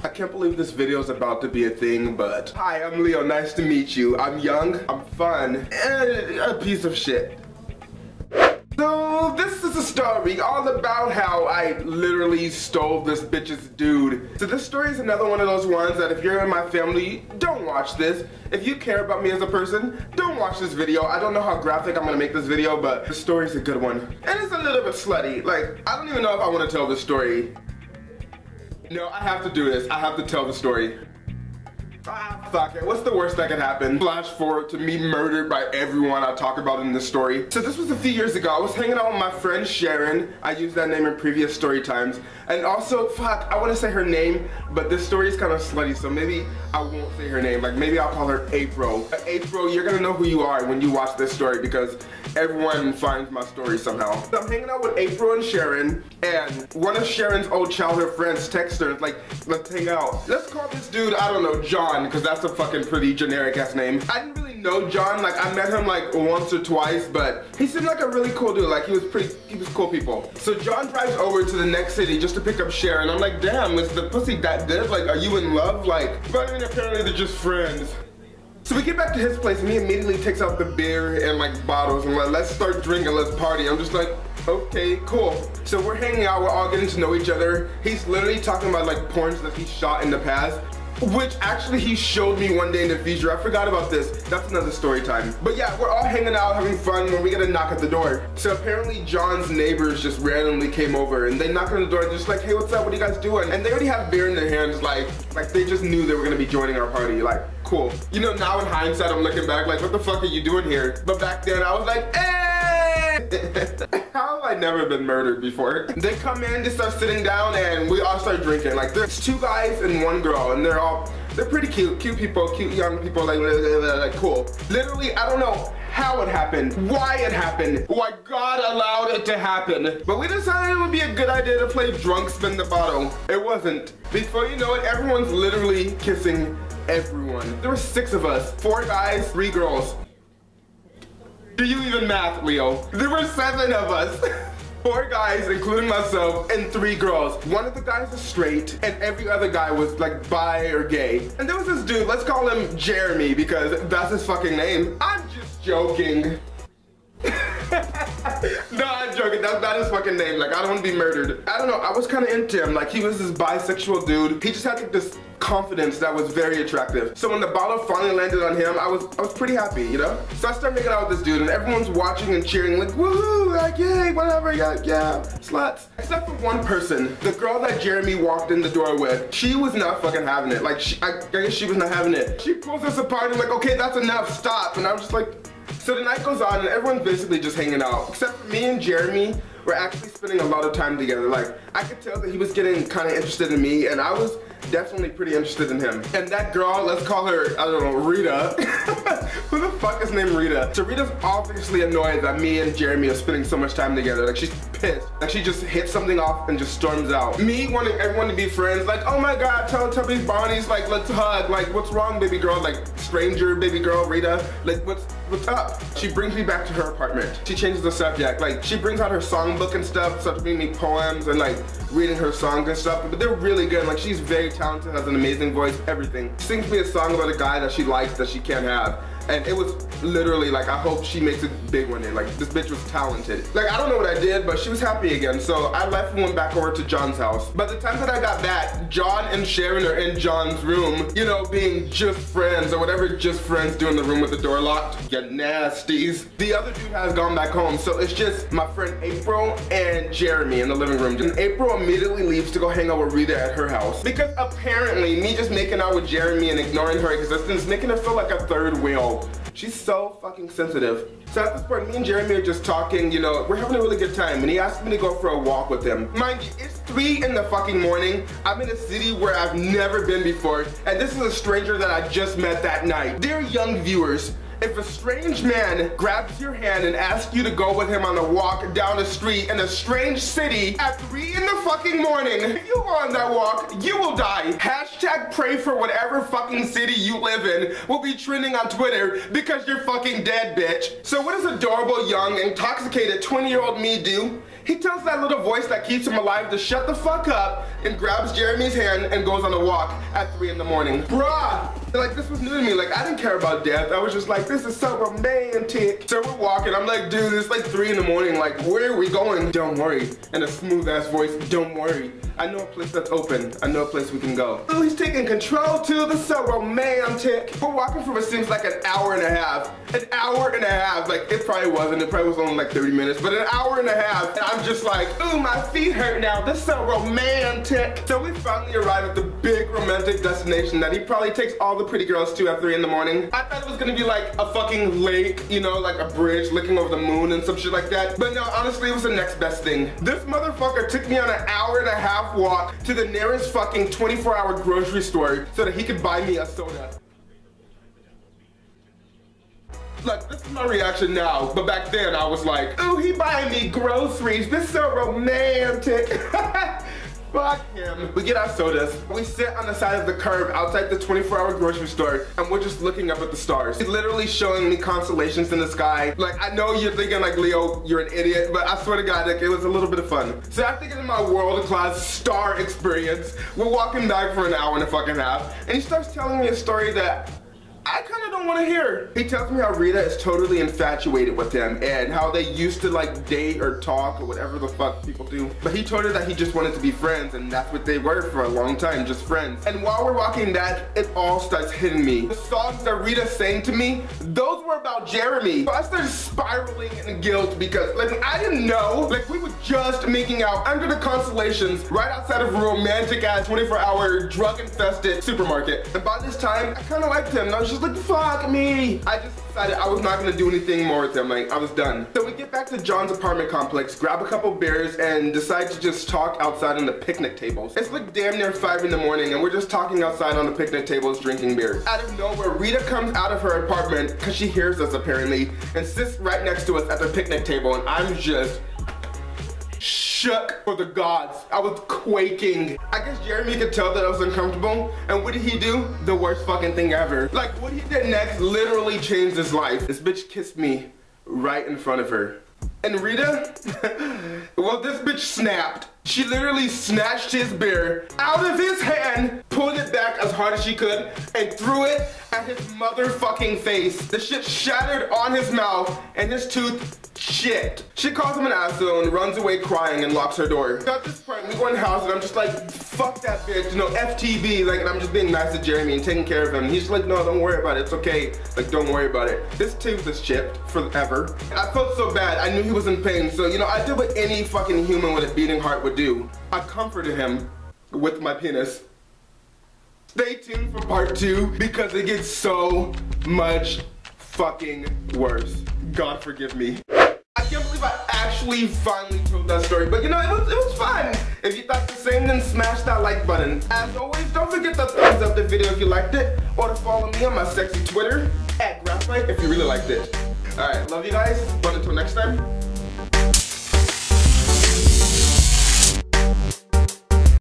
I can't believe this video is about to be a thing, but hi, I'm Leo, nice to meet you. I'm young, I'm fun, and a piece of shit. So this is a story all about how I literally stole this bitch's dude. So this story is another one of those ones that if you're in my family, don't watch this. If you care about me as a person, don't watch this video. I don't know how graphic I'm gonna make this video, but the story's a good one. And it's a little bit slutty. Like, I don't even know if I want to tell this story. No, I have to do this. I have to tell the story. Ah, fuck it. What's the worst that could happen? Flash forward to me murdered by everyone I talk about in this story. So this was a few years ago. I was hanging out with my friend Sharon. I used that name in previous story times. And also, fuck, I want to say her name, but this story is kind of slutty, so maybe I won't say her name. Like, maybe I'll call her April. April, you're gonna know who you are when you watch this story because everyone finds my story somehow. So I'm hanging out with April and Sharon, and one of Sharon's old childhood friends texted her, like, let's hang out. Let's call this dude, I don't know, John, because that's a fucking pretty generic ass name. I didn't really know John, like I met him like once or twice, but he seemed like a really cool dude, like he was cool people. So John drives over to the next city just to pick up Sharon. I'm like, damn, is the pussy that good? Like, are you in love? Like, but I mean, apparently they're just friends. So we get back to his place and he immediately takes out the beer and like bottles and like, let's start drinking, let's party. I'm just like, okay, cool. So we're hanging out, we're all getting to know each other. He's literally talking about like porns that he shot in the past, which actually he showed me one day in the future. I forgot about this. That's another story time. But yeah, we're all hanging out, having fun when we get a knock at the door. So apparently John's neighbors just randomly came over and they knock on the door and they're just like, hey, what's up? What are you guys doing? And they already have beer in their hands, like they just knew they were gonna be joining our party. Like, cool. You know, now in hindsight, I'm looking back like, what the fuck are you doing here? But back then I was like, hey! How have I never been murdered before? They come in, they start sitting down, and we all start drinking. Like, there's two guys and one girl, and they're pretty cute. Cute people, cute young people, like cool. Literally, I don't know how it happened, why it happened, why God allowed it to happen. But we decided it would be a good idea to play drunk spin the bottle. It wasn't. Before you know it, everyone's literally kissing everyone. There were 6 of us, 4 guys, 3 girls. Do you even math, Leo? There were 7 of us. 4 guys, including myself, and 3 girls. One of the guys is straight, and every other guy was like bi or gay. And there was this dude, let's call him Jeremy, because that's his fucking name. I'm just joking. No, I'm joking, that's not his fucking name. Like, I don't want to be murdered. I don't know, I was kind of into him. Like, he was this bisexual dude. He just had like this confidence that was very attractive. So when the bottle finally landed on him, I was pretty happy, you know? So I started making out with this dude and everyone's watching and cheering like, woohoo, like, yay, whatever, yeah, sluts. Except for one person, the girl that Jeremy walked in the door with. She was not fucking having it. Like, I guess she was not having it. She pulls us apart and like, okay, that's enough, stop. And I was just like, so the night goes on and everyone's basically just hanging out. Except for me and Jeremy, we're actually spending a lot of time together. Like, I could tell that he was getting kind of interested in me and I was definitely pretty interested in him. And that girl, let's call her, I don't know, Rita. Who the fuck is named Rita? So Rita's obviously annoyed that me and Jeremy are spending so much time together. Like, she's pissed. Like, she just hits something off and just storms out. Me wanting everyone to be friends, like, oh my god, Teletubbies, Bonnies, like, let's hug. Like, what's wrong, baby girl? Like, stranger, baby girl, Rita. Like, what's up? She brings me back to her apartment. She changes the subject. Like, she brings out her songbook and stuff, starts reading me poems and like reading her songs and stuff, but they're really good. Like, she's very talented, has an amazing voice, everything. She sings me a song about a guy that she likes that she can't have. And it was literally like, I hope she makes a big one in. Like, this bitch was talented. Like, I don't know what I did, but she was happy again. So I left and went back over to John's house. By the time that I got back, John and Sharon are in John's room, you know, being just friends or whatever just friends do in the room with the door locked. You nasties. The other dude has gone back home. So it's just my friend April and Jeremy in the living room. And April immediately leaves to go hang out with Rita at her house. Because apparently me just making out with Jeremy and ignoring her existence, making her feel like a third wheel. She's so fucking sensitive. So at this point, me and Jeremy are just talking, you know, we're having a really good time, and he asked me to go for a walk with him. Mind you, it's 3 in the fucking morning. I'm in a city where I've never been before, and this is a stranger that I just met that night. Dear young viewers, if a strange man grabs your hand and asks you to go with him on a walk down the street in a strange city at 3 in the fucking morning, if you go on that walk, you will die. Hashtag pray for whatever fucking city you live in will be trending on Twitter because you're fucking dead, bitch. So what does adorable, young, intoxicated 20-year-old me do? He tells that little voice that keeps him alive to shut the fuck up and grabs Jeremy's hand and goes on a walk at 3 in the morning. Bruh! Like, this was new to me. Like, I didn't care about death. I was just like, this is so romantic. So we're walking. I'm like, dude, it's like 3 in the morning. Like, where are we going? Don't worry. In a smooth-ass voice, don't worry. I know a place that's open. I know a place we can go. Oh, he's taking control too. This is so romantic. We're walking for what seems like an hour and a half. An hour and a half. Like, it probably wasn't. It probably was only like 30 minutes. But an hour and a half. And I'm just like, ooh, my feet hurt now. This is so romantic. So we finally arrive at the big romantic destination that he probably takes all the pretty girls to at 3 in the morning. I thought it was gonna be like a fucking lake, you know, like a bridge looking over the moon and some shit like that. But no, honestly, it was the next best thing. This motherfucker took me on an hour and a half walk to the nearest fucking 24-hour grocery store so that he could buy me a soda. Look, this is my reaction now, but back then I was like, ooh, he buying me groceries. This is so romantic. Fuck him. We get our sodas. We sit on the side of the curb outside the 24-hour grocery store and we're just looking up at the stars. He's literally showing me constellations in the sky. Like, I know you're thinking like, Leo, you're an idiot, but I swear to God, like, it was a little bit of fun. So after getting my world-class star experience, we're walking back for an hour and a fucking half and he starts telling me a story that I kind of don't want to hear. He tells me how Rita is totally infatuated with him and how they used to like date or talk or whatever the fuck people do. But he told her that he just wanted to be friends and that's what they were for a long time, just friends. And while we're walking that, it all starts hitting me. The songs that Rita sang to me, those were about Jeremy. So I started spiraling in guilt because like I didn't know, like we were just making out under the constellations right outside of a romantic ass 24-hour drug infested supermarket. And by this time, I kind of liked him. And I was just like, fuck me. I just decided I was not gonna do anything more with him. Like, I was done. So we get back to John's apartment complex, grab a couple beers, and decide to just talk outside on the picnic tables. It's like damn near 5 in the morning, and we're just talking outside on the picnic tables, drinking beer. Out of nowhere, Rita comes out of her apartment, because she hears us apparently, and sits right next to us at the picnic table, and I'm just shook for the gods. I was quaking. I guess Jeremy could tell that I was uncomfortable. And what did he do? The worst fucking thing ever. Like what he did next literally changed his life. This bitch kissed me right in front of her. And Rita, well, this bitch snapped. She literally snatched his beer out of his hand, pulled it back as hard as she could, and threw it at his motherfucking face. The shit shattered on his mouth, and his tooth shit. She calls him an asshole and runs away crying and locks her door. So at this point, we go in the house and I'm just like, fuck that bitch, you know, FTV, like, and I'm just being nice to Jeremy and taking care of him. He's just like, no, don't worry about it, it's okay. Like, don't worry about it. This tooth is chipped forever. And I felt so bad, I knew he was in pain, so, you know, I did what any fucking human with a beating heart would do. I comforted him with my penis. Stay tuned for part 2 because it gets so much fucking worse. God forgive me. I can't believe I actually finally told that story, but you know, it was fun. If you thought the same, then smash that like button. As always, don't forget to thumbs up the video if you liked it, or to follow me on my sexy Twitter, @Graphite, if you really liked it. Alright, love you guys, but until next time,